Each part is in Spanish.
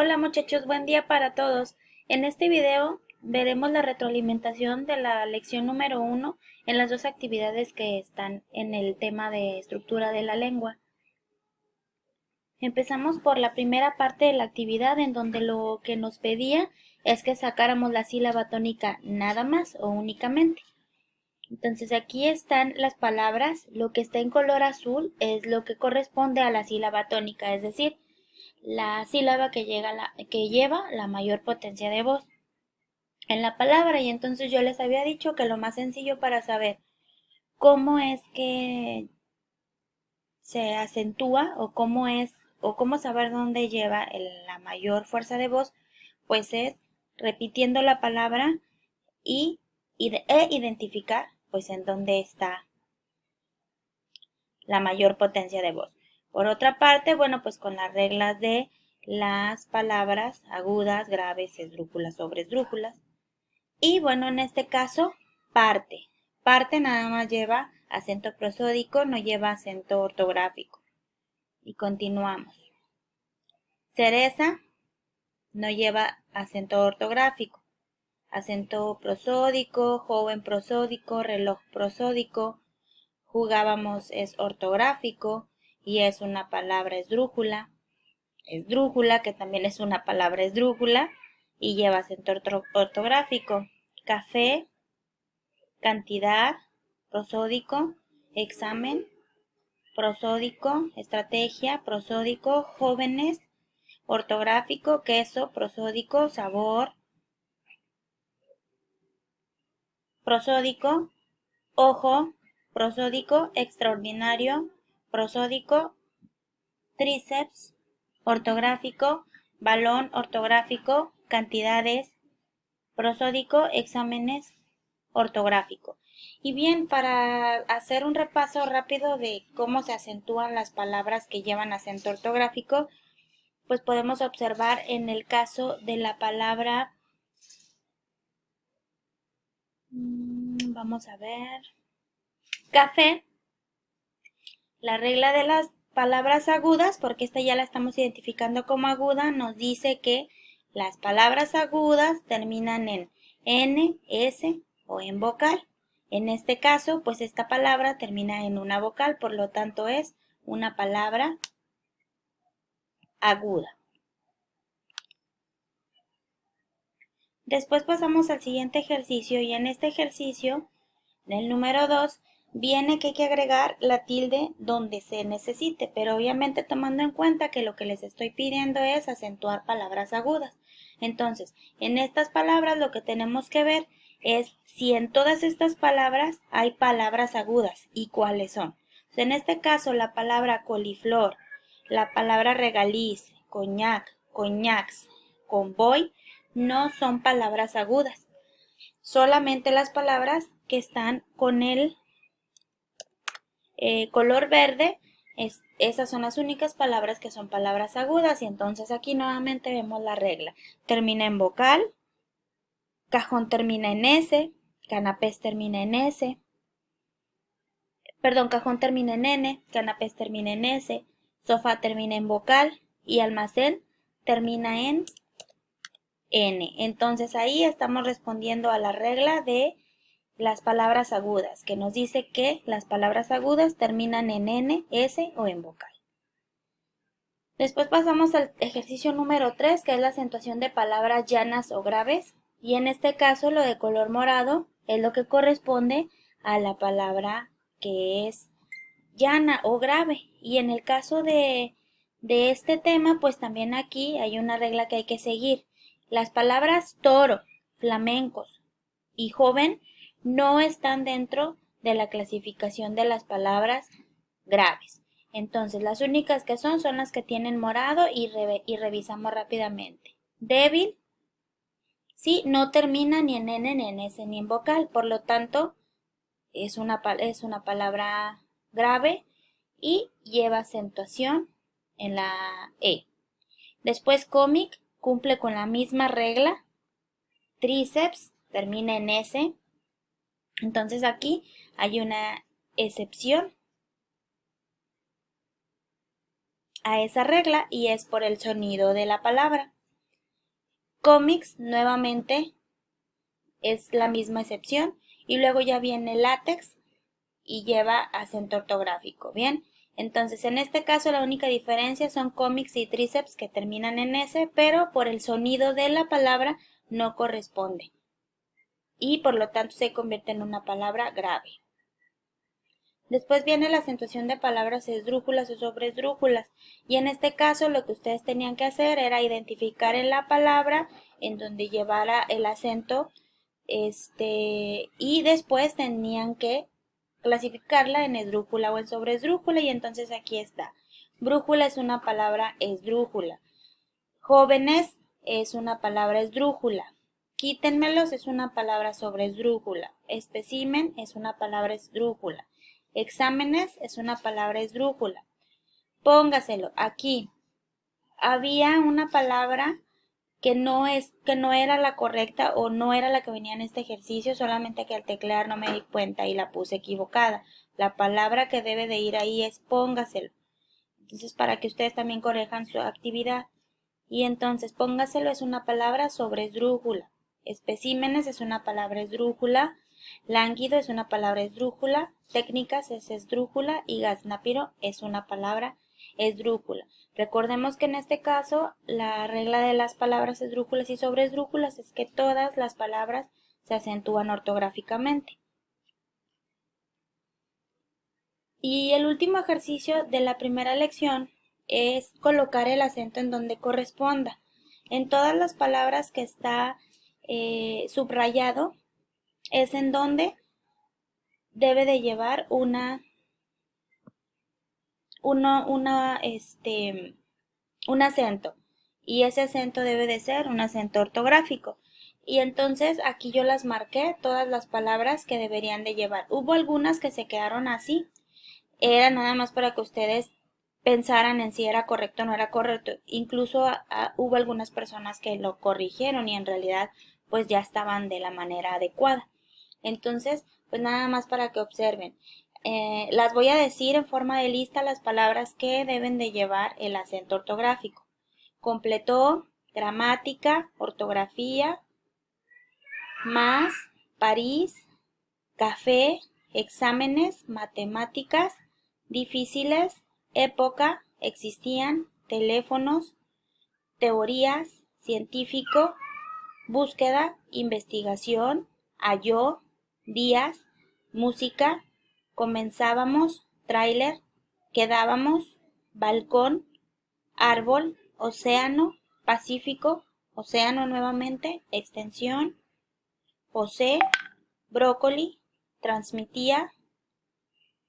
Hola muchachos, buen día para todos. En este video veremos la retroalimentación de la lección número 1 en las dos actividades que están en el tema de estructura de la lengua. Empezamos por la primera parte de la actividad en donde lo que nos pedía es que sacáramos la sílaba tónica nada más o únicamente. Entonces aquí están las palabras, lo que está en color azul es lo que corresponde a la sílaba tónica, es decir, la sílaba que lleva la mayor potencia de voz en la palabra. Y entonces yo les había dicho que lo más sencillo para saber cómo es que se acentúa o cómo saber dónde lleva la mayor fuerza de voz, pues es repitiendo la palabra e identificar pues en dónde está la mayor potencia de voz. Por otra parte, bueno, pues con las reglas de las palabras agudas, graves, esdrújulas, sobresdrújulas. Y bueno, en este caso, parte. Parte nada más lleva acento prosódico, no lleva acento ortográfico. Y continuamos. Cereza no lleva acento ortográfico. Acento prosódico, joven prosódico, reloj prosódico. Jugábamos es ortográfico y es una palabra esdrújula. Esdrújula, que también es una palabra esdrújula y lleva acento ortográfico. Café, cantidad, prosódico, examen, prosódico, estrategia, prosódico, jóvenes, ortográfico, queso, prosódico, sabor, prosódico, ojo, prosódico, extraordinario, prosódico, tríceps, ortográfico, balón, ortográfico, cantidades, prosódico, exámenes, ortográfico. Y bien, para hacer un repaso rápido de cómo se acentúan las palabras que llevan acento ortográfico, pues podemos observar en el caso de la palabra, vamos a ver, café, la regla de las palabras agudas, porque esta ya la estamos identificando como aguda, nos dice que las palabras agudas terminan en N, S o en vocal. En este caso, pues esta palabra termina en una vocal, por lo tanto es una palabra aguda. Después pasamos al siguiente ejercicio y en este ejercicio, en el número 2, viene que hay que agregar la tilde donde se necesite, pero obviamente tomando en cuenta que lo que les estoy pidiendo es acentuar palabras agudas. Entonces, en estas palabras lo que tenemos que ver es si en todas estas palabras hay palabras agudas y cuáles son. En este caso, la palabra coliflor, la palabra regaliz, coñac, coñacs, convoy, no son palabras agudas. Solamente las palabras que están con el color verde, esas son las únicas palabras que son palabras agudas. Y entonces aquí nuevamente vemos la regla. Termina en vocal, cajón termina en S, canapés termina en S, perdón, cajón termina en N, canapés termina en S, sofá termina en vocal y almacén termina en N. Entonces ahí estamos respondiendo a la regla de las palabras agudas, que nos dice que las palabras agudas terminan en N, S o en vocal. Después pasamos al ejercicio número 3, que es la acentuación de palabras llanas o graves. Y en este caso lo de color morado es lo que corresponde a la palabra que es llana o grave. Y en el caso de este tema, pues también aquí hay una regla que hay que seguir. Las palabras toro, flamencos y joven no están dentro de la clasificación de las palabras graves. Entonces, las únicas que son las que tienen morado y revisamos rápidamente. Débil, sí, no termina ni en N, ni en S, ni en vocal. Por lo tanto, es una palabra grave y lleva acentuación en la E. Después, cómic, cumple con la misma regla. Tríceps, termina en S. Entonces aquí hay una excepción a esa regla y es por el sonido de la palabra. Cómics, nuevamente, es la misma excepción. Y luego ya viene látex y lleva acento ortográfico, ¿bien? Entonces, en este caso la única diferencia son cómics y tríceps que terminan en S, pero por el sonido de la palabra no corresponde. Y por lo tanto se convierte en una palabra grave. Después viene la acentuación de palabras esdrújulas o sobresdrújulas. Y en este caso lo que ustedes tenían que hacer era identificar en la palabra en donde llevara el acento, y después tenían que clasificarla en esdrújula o en sobresdrújula, y entonces aquí está. Brújula es una palabra esdrújula. Jóvenes es una palabra esdrújula. Quítenmelos es una palabra sobresdrújula. Espécimen es una palabra esdrújula. Exámenes es una palabra esdrújula. Póngaselo aquí. Había una palabra que no era la correcta o no era la que venía en este ejercicio, solamente que al teclear no me di cuenta y la puse equivocada. La palabra que debe de ir ahí es póngaselo. Entonces, para que ustedes también corrijan su actividad. Y entonces, póngaselo es una palabra sobresdrújula. Especímenes es una palabra esdrújula. Lánguido es una palabra esdrújula. Técnicas es esdrújula. Y gaznápiro es una palabra esdrújula. Recordemos que en este caso la regla de las palabras esdrújulas y sobresdrújulas es que todas las palabras se acentúan ortográficamente. Y el último ejercicio de la primera lección es colocar el acento en donde corresponda. En todas las palabras que está subrayado es en donde debe de llevar un acento, y ese acento debe de ser un acento ortográfico. Y entonces aquí yo las marqué, todas las palabras que deberían de llevar. Hubo algunas que se quedaron así, era nada más para que ustedes pensaran en si era correcto o no era correcto. Incluso hubo algunas personas que lo corrigieron y en realidad pues ya estaban de la manera adecuada. Entonces, pues nada más para que observen. Las voy a decir en forma de lista las palabras que deben de llevar el acento ortográfico. Completó, gramática, ortografía, más, París, café, exámenes, matemáticas, difíciles, época, existían, teléfonos, teorías, científico, búsqueda, investigación, halló, días, música, comenzábamos, tráiler, quedábamos, balcón, árbol, océano, pacífico, océano nuevamente, extensión, José, brócoli, transmitía,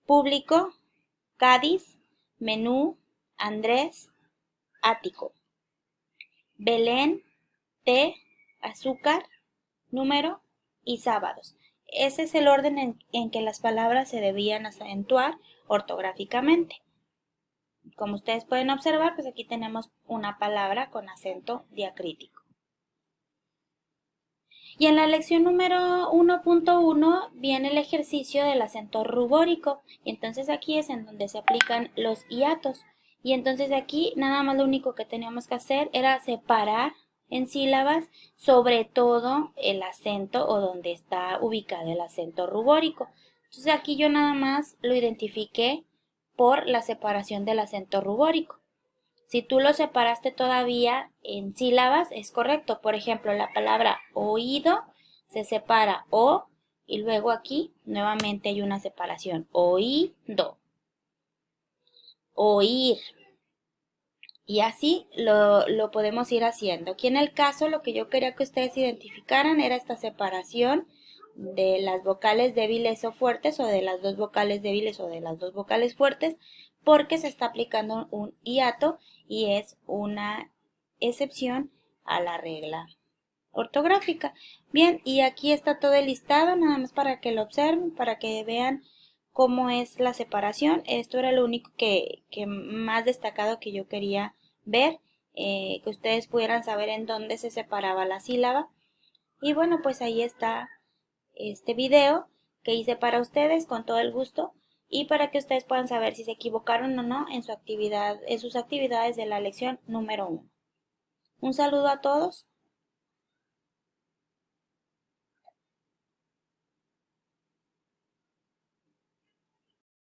público, Cádiz, menú, Andrés, ático, Belén, té, azúcar, número y sábados. Ese es el orden en que las palabras se debían acentuar ortográficamente. Como ustedes pueden observar, pues aquí tenemos una palabra con acento diacrítico. Y en la lección número 1.1 viene el ejercicio del acento rubórico. Y entonces aquí es en donde se aplican los hiatos. Y entonces aquí nada más lo único que teníamos que hacer era separar en sílabas, sobre todo el acento o donde está ubicado el acento rubórico. Entonces aquí yo nada más lo identifiqué por la separación del acento rubórico. Si tú lo separaste todavía en sílabas, es correcto. Por ejemplo, la palabra oído se separa O y luego aquí nuevamente hay una separación. Oído. Oír. Y así lo podemos ir haciendo. Aquí en el caso lo que yo quería que ustedes identificaran era esta separación de las vocales débiles o fuertes, o de las dos vocales débiles o de las dos vocales fuertes, porque se está aplicando un hiato y es una excepción a la regla ortográfica. Bien, y aquí está todo el listado, nada más para que lo observen, para que vean cómo es la separación. Esto era lo único que más destacado que yo quería ver, que ustedes pudieran saber en dónde se separaba la sílaba. Y bueno, pues ahí está este video que hice para ustedes con todo el gusto y para que ustedes puedan saber si se equivocaron o no en sus actividades de la lección número 1. Un saludo a todos.